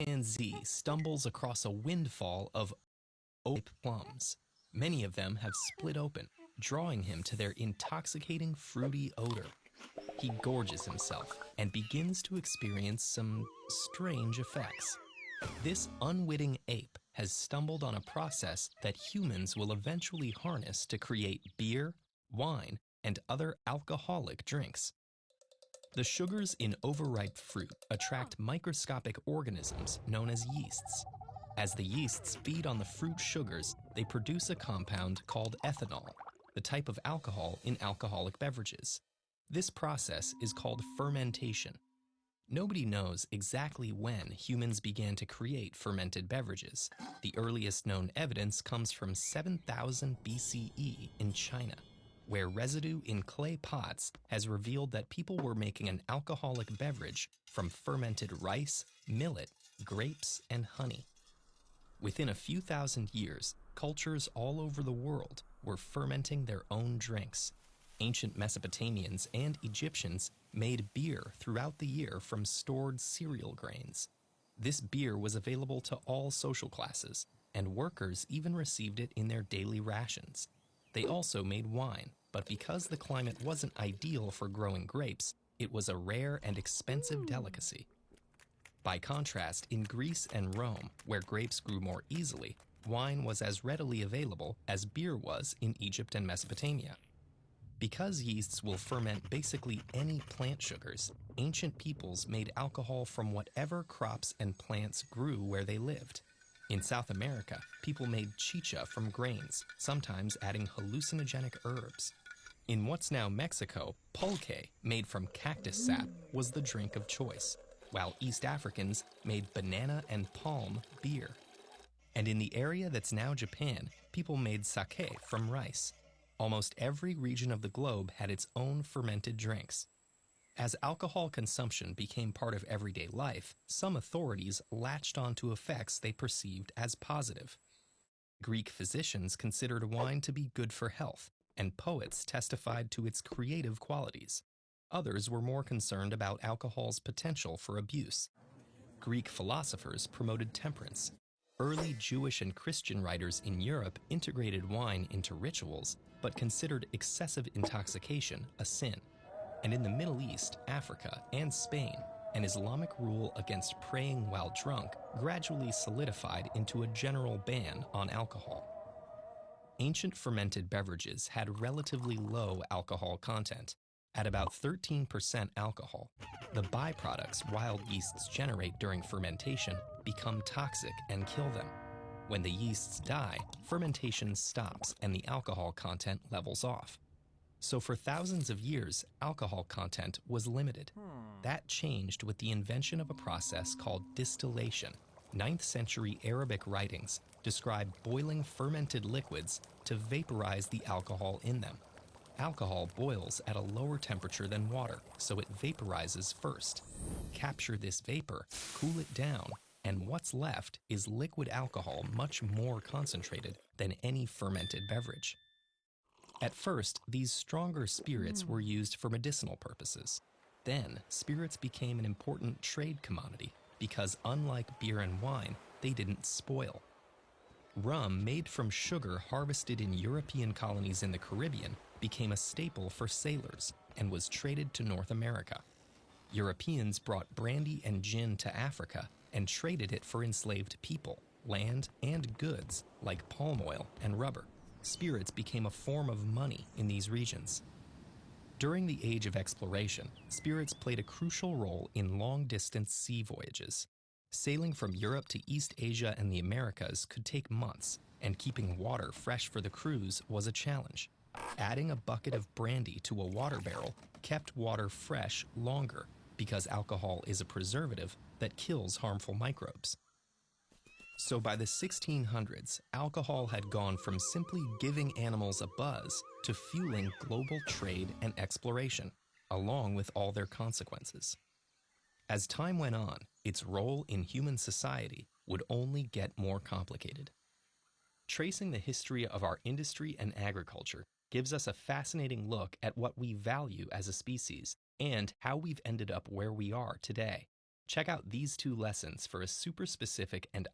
chimpanzee stumbles across a windfall of ripe plums. Many of them have split open, drawing him to their intoxicating fruity odor. He gorges himself and begins to experience some strange effects. This unwitting ape has stumbled on a process that humans will eventually harness to create beer, wine, and other alcoholic drinks. The sugars in overripe fruit attract microscopic organisms known as yeasts. As the yeasts feed on the fruit sugars, they produce a compound called ethanol, the type of alcohol in alcoholic beverages. This process is called fermentation. Nobody knows exactly when humans began to create fermented beverages. The earliest known evidence comes from 7000 BCE in China, where residue in clay pots has revealed that people were making an alcoholic beverage from fermented rice, millet, grapes, and honey. Within a few thousand years, cultures all over the world were fermenting their own drinks. Ancient Mesopotamians and Egyptians made beer throughout the year from stored cereal grains. This beer was available to all social classes, and workers even received it in their daily rations. They also made wine, but because the climate wasn't ideal for growing grapes, it was a rare and expensive delicacy. By contrast, in Greece and Rome, where grapes grew more easily, wine was as readily available as beer was in Egypt and Mesopotamia. Because yeasts will ferment basically any plant sugars, ancient peoples made alcohol from whatever crops and plants grew where they lived. In South America, people made chicha from grains, sometimes adding hallucinogenic herbs. In what's now Mexico, pulque, made from cactus sap, was the drink of choice, while East Africans made banana and palm beer. And in the area that's now Japan, people made sake from rice. Almost every region of the globe had its own fermented drinks. As alcohol consumption became part of everyday life, some authorities latched onto effects they perceived as positive. Greek physicians considered wine to be good for health, and poets testified to its creative qualities. Others were more concerned about alcohol's potential for abuse. Greek philosophers promoted temperance. Early Jewish and Christian writers in Europe integrated wine into rituals, but considered excessive intoxication a sin. And in the Middle East, Africa, and Spain, an Islamic rule against praying while drunk gradually solidified into a general ban on alcohol. Ancient fermented beverages had relatively low alcohol content, at about 13% alcohol. The byproducts wild yeasts generate during fermentation become toxic and kill them. When the yeasts die, fermentation stops and the alcohol content levels off. So for thousands of years, alcohol content was limited. That changed with the invention of a process called distillation. 9th century Arabic writings describe boiling fermented liquids to vaporize the alcohol in them. Alcohol boils at a lower temperature than water, so it vaporizes first. Capture this vapor, cool it down, and what's left is liquid alcohol much more concentrated than any fermented beverage. At first, these stronger spirits were used for medicinal purposes. Then, spirits became an important trade commodity because, unlike beer and wine, they didn't spoil. Rum made from sugar harvested in European colonies in the Caribbean became a staple for sailors and was traded to North America. Europeans brought brandy and gin to Africa and traded it for enslaved people, land, and goods like palm oil and rubber. Spirits became a form of money in these regions. During the Age of Exploration, spirits played a crucial role in long-distance sea voyages. Sailing from Europe to East Asia and the Americas could take months, and keeping water fresh for the crews was a challenge. Adding a bucket of brandy to a water barrel kept water fresh longer because alcohol is a preservative that kills harmful microbes. So by the 1600s, alcohol had gone from simply giving animals a buzz to fueling global trade and exploration, along with all their consequences. As time went on, its role in human society would only get more complicated. Tracing the history of our industry and agriculture gives us a fascinating look at what we value as a species and how we've ended up where we are today. Check out these two lessons for a super specific and